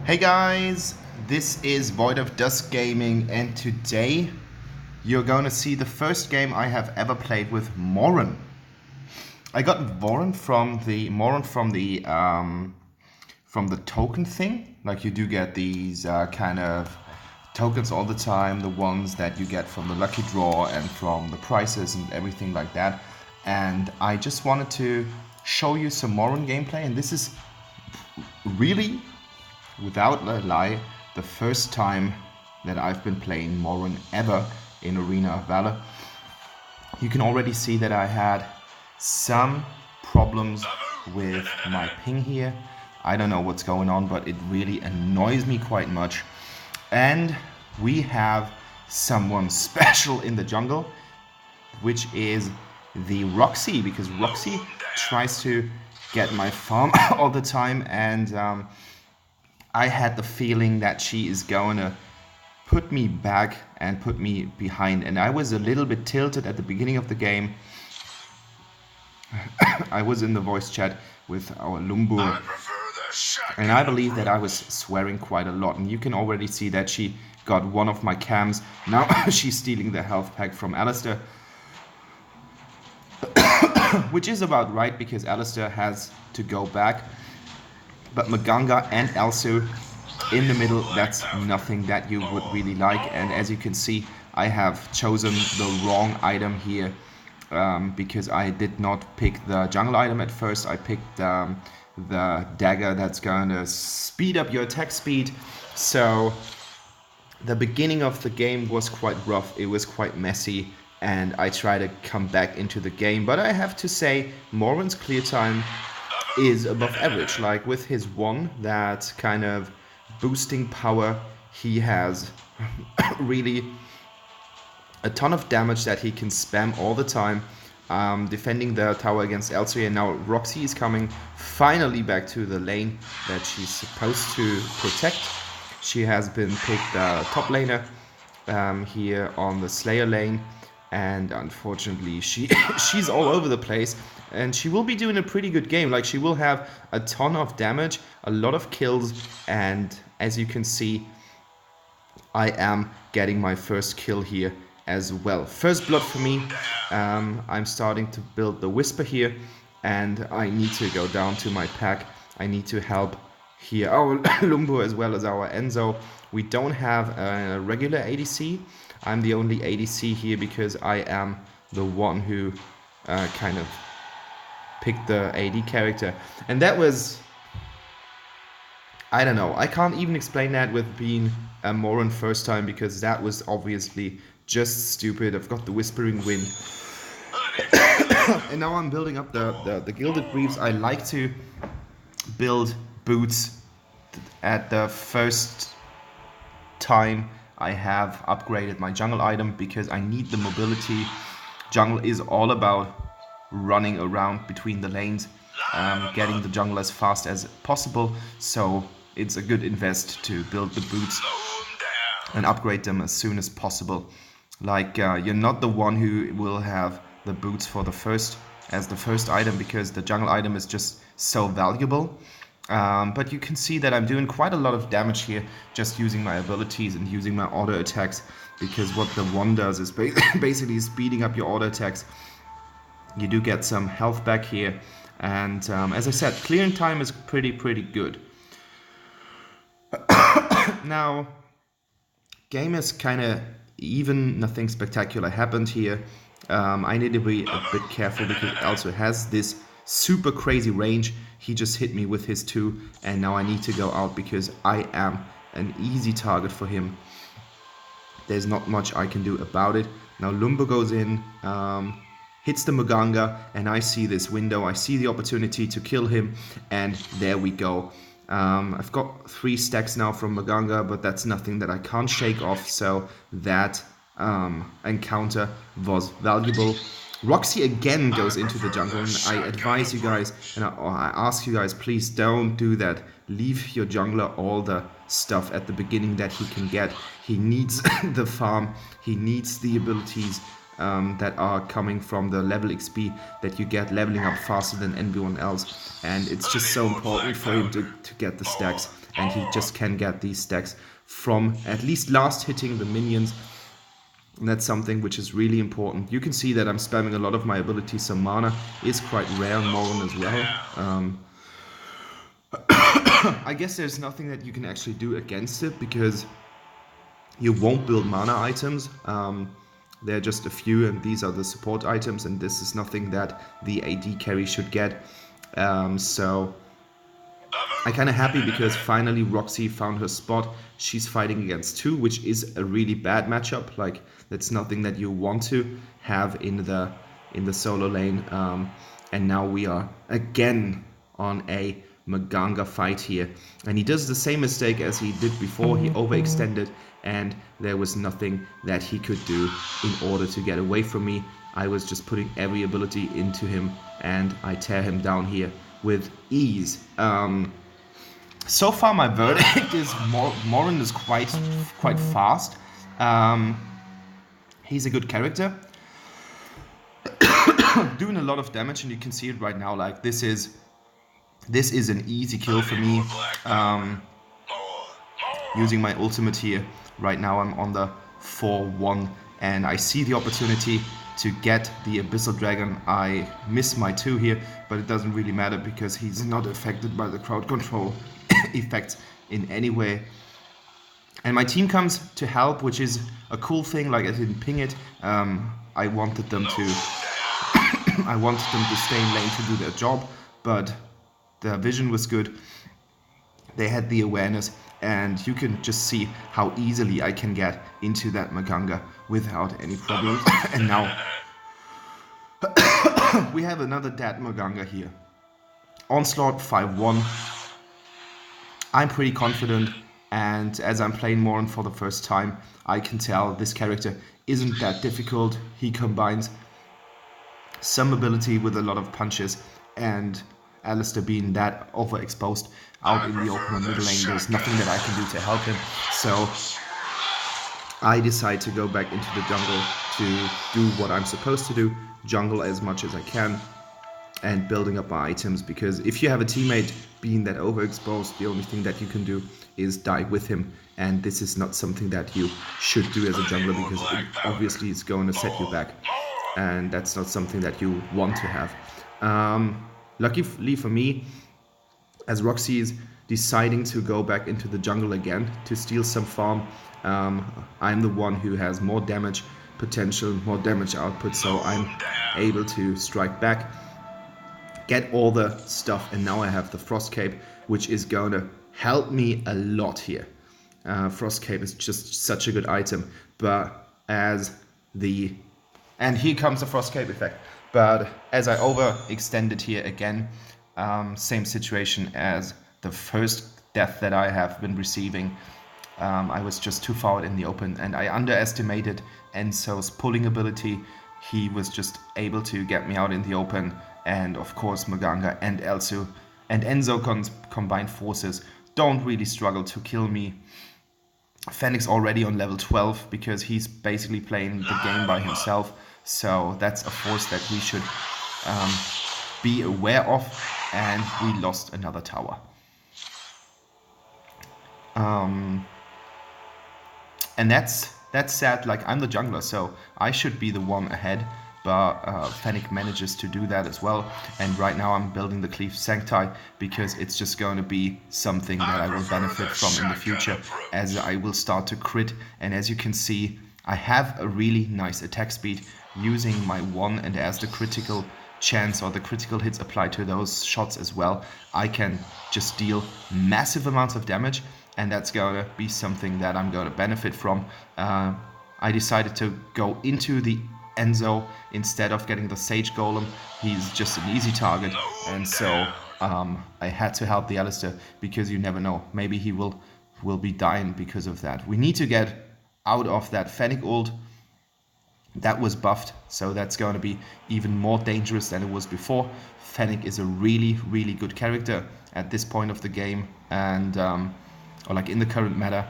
Hey guys, this is Void of Dusk Gaming, and today you're going to see the first game I have ever played with Moren. I got Moren from the token thing. Like, you do get these kind of tokens all the time, the ones that you get from the lucky draw and from the prizes and everything like that. And I just wanted to show you some Moren gameplay, and this is really, without a lie, the first time that I've been playing Moren ever in Arena of Valor. You can already see that I had some problems with my ping here. I don't know what's going on, but it really annoys me quite much. And we have someone special in the jungle, which is the Roxy, because Roxy tries to get my farm all the time, and I had the feeling that she is going to put me back and put me behind. And I was a little bit tilted at the beginning of the game. I was in the voice chat with our Lumbur, and I believe that I was swearing quite a lot. And you can already see that she got one of my cams. Now she's stealing the health pack from Alistair. Which is about right, because Alistair has to go back. But Maganga and Elsu in the middle, that's nothing that you would really like. And as you can see, I have chosen the wrong item here, because I did not pick the jungle item at first. I picked the dagger that's gonna speed up your attack speed. So the beginning of the game was quite rough, it was quite messy, and I try to come back into the game. But I have to say, Moren's clear time is above average. Like, with his one, that kind of boosting power, he has really a ton of damage that he can spam all the time, defending the tower against Elsu. And now Roxy is coming finally back to the lane that she's supposed to protect. She has been picked top laner here on the Slayer lane, and unfortunately she's all over the place. And she will be doing a pretty good game. Like, she will have a ton of damage, a lot of kills, and as you can see, I am getting my first kill here as well. First blood for me. I'm starting to build the Whisper here, and I need to go down to my pack. I need to help here our Lumbo as well as our Enzo. We don't have a regular ADC. I'm the only ADC here because I am the one who kind of picked the AD character. And that was, I don't know, I can't even explain that with being a Moren first time, because that was obviously just stupid. I've got the Whispering Wind. And now I'm building up the Gilded Greaves. I like to build boots at the first time I have upgraded my jungle item, because I need the mobility. Jungle is all about running around between the lanes, getting the jungle as fast as possible. So it's a good invest to build the boots and upgrade them as soon as possible. Like, you're not the one who will have the boots for the first item, because the jungle item is just so valuable. But you can see that I'm doing quite a lot of damage here, just using my abilities and using my auto attacks, because what the one does is basically speeding up your auto attacks. You do get some health back here, and as I said, clearing time is pretty good. Now, game is kind of even, nothing spectacular happened here. I need to be a bit careful, because it also has this super crazy range. He just hit me with his 2, and now I need to go out because I am an easy target for him. There's not much I can do about it. Now Lumbo goes in, hits the Maganga, and I see this window, I see the opportunity to kill him, and there we go. I've got 3 stacks now from Maganga, but that's nothing that I can't shake off, so that encounter was valuable. Roxy again goes into the jungle, and I advise you guys, and I ask you guys, please don't do that. Leave your jungler all the stuff at the beginning that he can get. He needs the farm, he needs the abilities, that are coming from the level XP that you get leveling up faster than anyone else, and it's just so important for him to get the stacks, and he just can get these stacks from at least last hitting the minions. And that's something which is really important. You can see that I'm spamming a lot of my abilities, so mana is quite rare on Moren as well. I guess there's nothing that you can actually do against it, because you won't build mana items. There are just a few, and these are the support items, and this is nothing that the AD carry should get. So I'm kind of happy because finally Roxy found her spot. She's fighting against 2, which is a really bad matchup. Like, that's nothing that you want to have in the solo lane. And now we are again on a Maganga fight here, and he does the same mistake as he did before. He overextended, and there was nothing that he could do in order to get away from me. I was just putting every ability into him, and I tear him down here with ease. So far my verdict is Moren is quite fast. He's a good character, doing a lot of damage, and you can see it right now. Like, this is an easy kill for me. Using my ultimate here. Right now I'm on the 4-1, and I see the opportunity to get the Abyssal Dragon. I miss my 2 here, but it doesn't really matter because he's not affected by the crowd control effects in any way. And my team comes to help, which is a cool thing. Like, I didn't ping it. I wanted them to stay in lane to do their job, but their vision was good. They had the awareness, and you can just see how easily I can get into that Maganga without any problems. And now we have another dead Maganga here. Onslaught 5-1. I'm pretty confident, and as I'm playing Moren for the first time, I can tell this character isn't that difficult. He combines some ability with a lot of punches, and Alistar being that overexposed out in the open middle lane, there's nothing that I can do to help him. So I decide to go back into the jungle to do what I'm supposed to do, jungle as much as I can, and building up my items, because if you have a teammate being that overexposed, the only thing that you can do is die with him, and this is not something that you should do as a jungler, because it obviously is going to set you back, and that's not something that you want to have. Luckily for me, as Roxy is deciding to go back into the jungle again to steal some farm, I'm the one who has more damage potential, more damage output, so I'm able to strike back, get all the stuff, and now I have the Frost Cape, which is going to help me a lot here. Frost Cape is just such a good item, but and here comes the Frost Cape effect. But as I overextended here again, same situation as the first death that I have been receiving. I was just too far out in the open, and I underestimated Enzo's pulling ability. He was just able to get me out in the open, and of course Maganga and Elsu and Enzo combined forces don't really struggle to kill me. Fennec's already on level 12 because he's basically playing the game by himself, so that's a force that we should be aware of, and we lost another tower. And that's sad. Like, I'm the jungler, so I should be the one ahead, but Fennec manages to do that as well. And right now I'm building the Claves Sancti because it's just going to be something that I will benefit from in the future, as I will start to crit. And as you can see, I have a really nice attack speed using my 1, and as the critical chance or the critical hits apply to those shots as well, I can just deal massive amounts of damage, and that's going to be something that I'm going to benefit from. I decided to go into the Enzo instead of getting the Sage Golem. He's just an easy target, and so I had to help the Alistar, because you never know, maybe he will be dying because of that. We need to get out of that Fennec ult. That was buffed, so that's going to be even more dangerous than it was before. Fennec is a really, really good character at this point of the game, and or like in the current meta.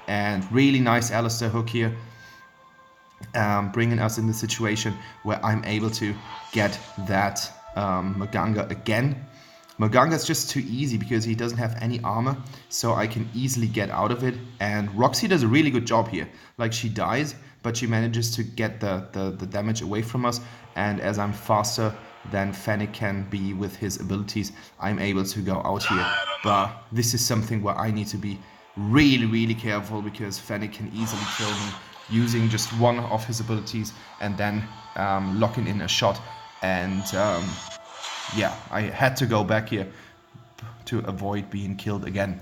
And really nice Alistar hook here. bringing us in the situation where I'm able to get that Maganga again. Maganga is just too easy because he doesn't have any armor, so I can easily get out of it. And Roxy does a really good job here. Like, she dies, but she manages to get the damage away from us. And as I'm faster than Fennec can be with his abilities, I'm able to go out here. But this is something where I need to be really, really careful, because Fennec can easily kill me using just one of his abilities and then locking in a shot. And yeah, I had to go back here to avoid being killed again.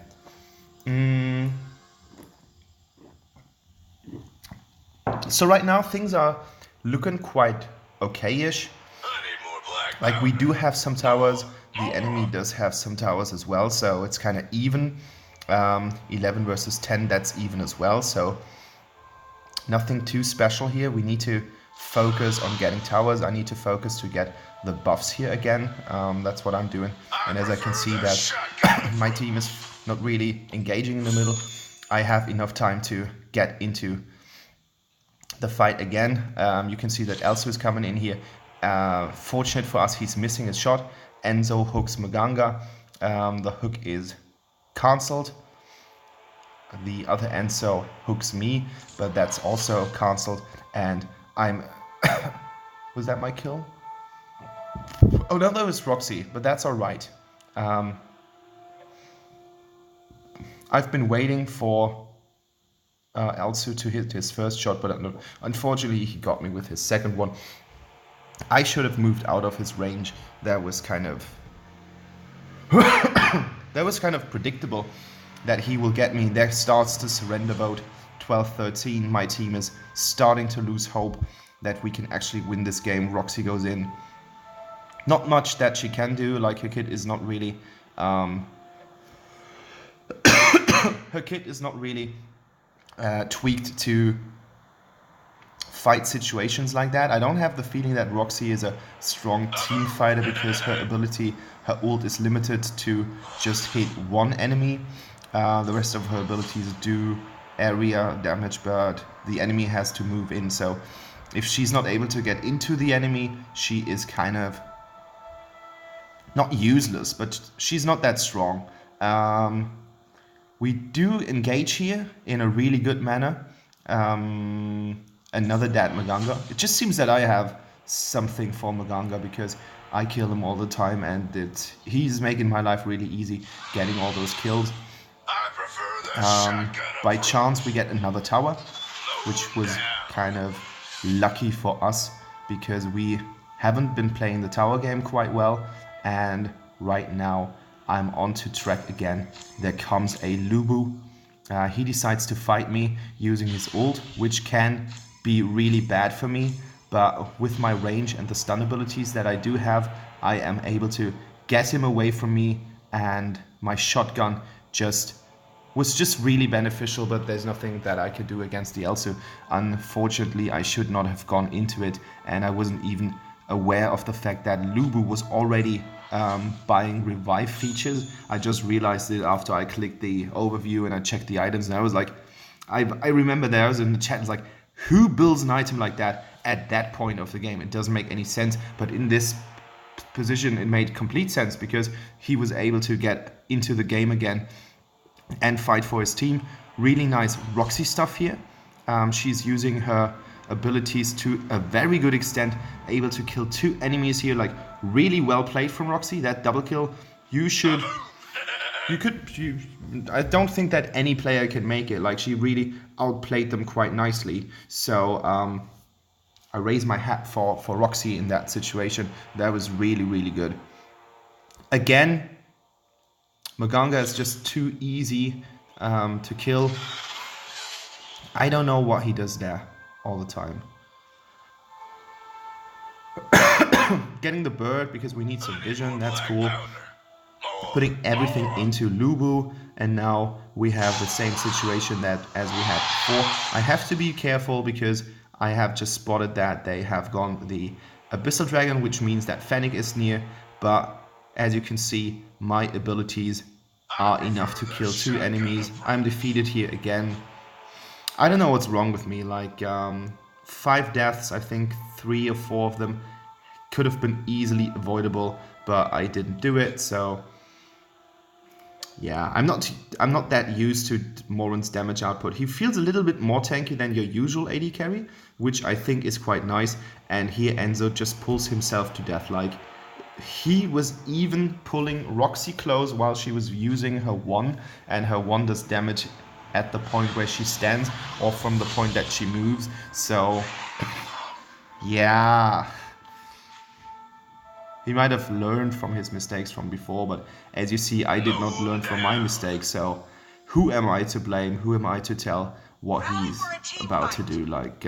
So right now things are looking quite okay-ish. Like, we do have some towers, the enemy does have some towers as well, so it's kind of even. 11 versus 10, that's even as well, so nothing too special here. We need to focus on getting towers. I need to focus to get the buffs here again. That's what I'm doing. And as I can see that my team is not really engaging in the middle, I have enough time to get into the fight again. You can see that Elsu is coming in here. Fortunate for us, he's missing his shot. Enzo hooks Maganga. The hook is cancelled. The other Enzo hooks me, but that's also cancelled. And I'm... Was that my kill? Oh no, that was Roxy, but that's alright. I've been waiting for Elsu to hit his first shot, but unfortunately he got me with his second one. I should have moved out of his range. That was kind of... that was kind of predictable that he will get me. There starts the surrender vote, 12-13. My team is starting to lose hope that we can actually win this game. Roxy goes in. Not much that she can do. Like, her kit is not really... her kit is not really tweaked to fight situations like that. I don't have the feeling that Roxy is a strong team fighter, because her ability, her ult is limited to just hit one enemy. The rest of her abilities do area damage, but the enemy has to move in. So if she's not able to get into the enemy, she is kind of not useless, but she's not that strong. We do engage here in a really good manner. Another dead Maganga. It just seems that I have something for Maganga, because I kill him all the time, and he's making my life really easy getting all those kills. By chance we get another tower, which was kind of lucky for us, because we haven't been playing the tower game quite well, and right now I'm onto track again. There comes a Lubu. He decides to fight me using his ult, which can be really bad for me, but with my range and the stun abilities that I do have, I am able to get him away from me, and my shotgun was just really beneficial, but there's nothing that I could do against the Elsu. Unfortunately, I should not have gone into it, and I wasn't even aware of the fact that Lubu was already buying revive features. I just realized it after I clicked the overview and I checked the items, and I was like, I remember there was in the chat, it's like, who builds an item like that at that point of the game? It doesn't make any sense, but in this position it made complete sense, because he was able to get into the game again and fight for his team. Really nice Roxy stuff here. She's using her abilities to a very good extent, able to kill 2 enemies here. Like, really well played from Roxy. That double kill, I don't think that any player can make it. Like, she really outplayed them quite nicely. So I raise my hat for Roxy in that situation. That was really, really good. Again, Maganga is just too easy to kill. I don't know what he does there all the time. Getting the bird, because we need some vision, that's cool. Putting everything into Lubu, and now we have the same situation that as we had before. I have to be careful, because I have just spotted that they have gone the Abyssal Dragon, which means that Fennec is near, but as you can see, my abilities are enough to kill 2 enemies. I'm defeated here again. I don't know what's wrong with me. Like, 5 deaths, I think 3 or 4 of them could have been easily avoidable, but I didn't do it, so yeah, I'm not that used to Moren's damage output. He feels a little bit more tanky than your usual AD carry, which I think is quite nice, and here Enzo just pulls himself to death. Like, he was even pulling Roxy close while she was using her 1, and her 1 does damage at the point where she stands or from the point that she moves, so yeah. He might have learned from his mistakes from before, but as you see, I did not learn from my mistakes, so who am I to blame? Who am I to tell what he's about to do? Like,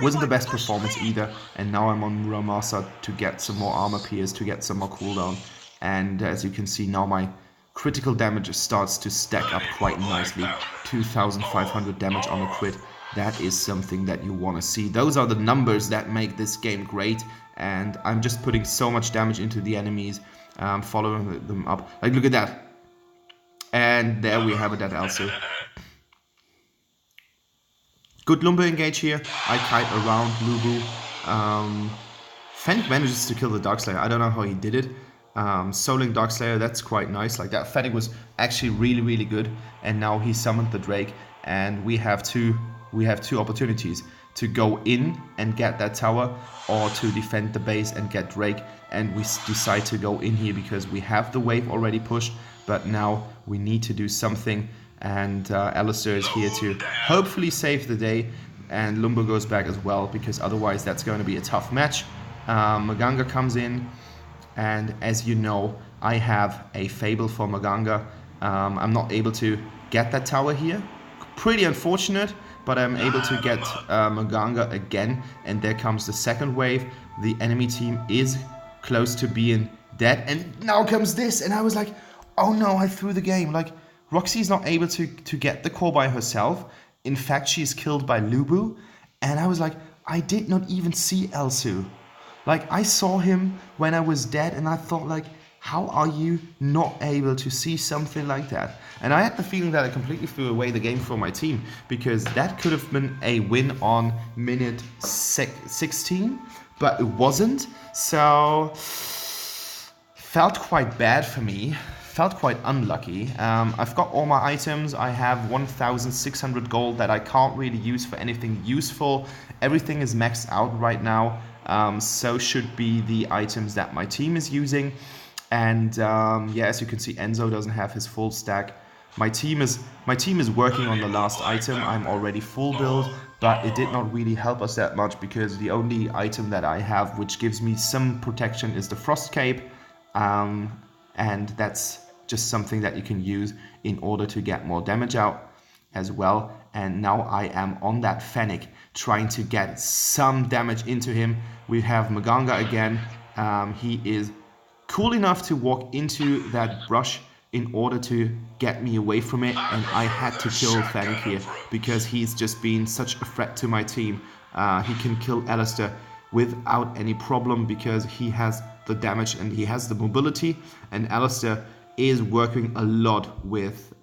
wasn't the best performance either, and now I'm on Muramasa to get some more armor pierce, to get some more cooldown, and as you can see now my critical damage starts to stack up quite nicely. 2,500 damage on a crit. That is something that you want to see. Those are the numbers that make this game great, and I'm just putting so much damage into the enemies, following them up. Like, look at that. And there we have it at Elsu. Good Lumber engage here. I kite around Lubu. Fennec manages to kill the Darkslayer. I don't know how he did it. Souling Darkslayer, that's quite nice. Like, that Fennec was actually really, really good. And now he summoned the Drake, and we have two opportunities to go in and get that tower, or to defend the base and get Drake, and we decide to go in here because we have the wave already pushed, but now we need to do something, and Alistair is here to hopefully save the day, and Lumber goes back as well, because otherwise that's going to be a tough match. Maganga comes in, and as you know, I have a fable for Maganga. I'm not able to get that tower here. Pretty unfortunate, but I'm able to get Maganga again, and there comes the second wave. The enemy team is close to being dead, and now comes this, and I was like, oh no, I threw the game. Like, Roxy's not able to get the core by herself. In fact, she's killed by Lubu, and I was like, I did not even see Elsu. Like, I saw him when I was dead, and I thought, like, how are you not able to see something like that? And I had the feeling that I completely threw away the game for my team, because that could have been a win on minute 16, but it wasn't. So, felt quite bad for me. Felt quite unlucky. I've got all my items. I have 1,600 gold that I can't really use for anything useful. Everything is maxed out right now. So should be the items that my team is using. And yeah, as you can see, Enzo doesn't have his full stack. My team is working on the last item. I'm already full build, but it did not really help us that much, because the only item that I have which gives me some protection is the Frost Cape, and that's just something that you can use in order to get more damage out as well. And now I am on that Fennec, trying to get some damage into him. We have Maganga again. He is cool enough to walk into that brush in order to get me away from it, and I had to kill Fennec here because he's just been such a threat to my team. He can kill Alistair without any problem because he has the damage and he has the mobility, and Alistair is working a lot with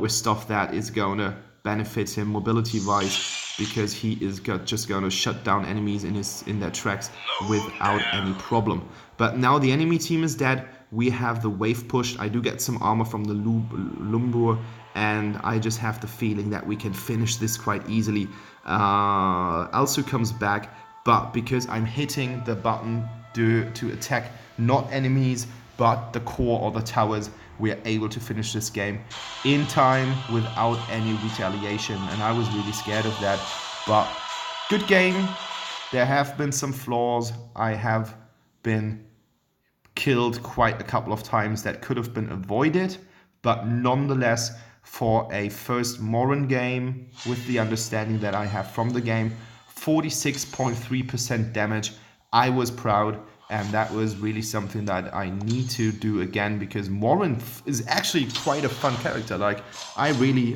stuff that is gonna benefit him mobility wise, because he is just gonna shut down enemies in their tracks without any problem. But now the enemy team is dead. We have the wave pushed. I do get some armor from the Lumbur, and I just have the feeling that we can finish this quite easily. Elsu comes back, but because I'm hitting the button to attack not enemies but the core or the towers, we are able to finish this game in time without any retaliation, and I was really scared of that. But good game. There have been some flaws. I have been killed quite a couple of times that could have been avoided, but nonetheless, for a first Moren game, with the understanding that I have from the game, 46.3% damage, I was proud, and that was really something that I need to do again, because Moren is actually quite a fun character. Like, I really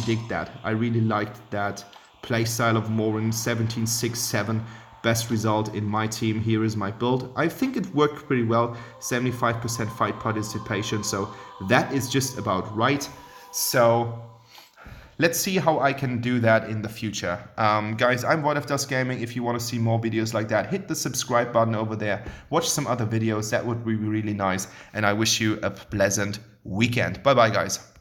dig that. I really liked that playstyle of Moren. 17-6-7, best result in my team. Here is my build. I think it worked pretty well. 75% fight participation, so that is just about right. So let's see how I can do that in the future. Guys, I'm Void Gaming. If you want to see more videos like that, hit the subscribe button over there. Watch some other videos. That would be really nice. And I wish you a pleasant weekend. Bye bye, guys.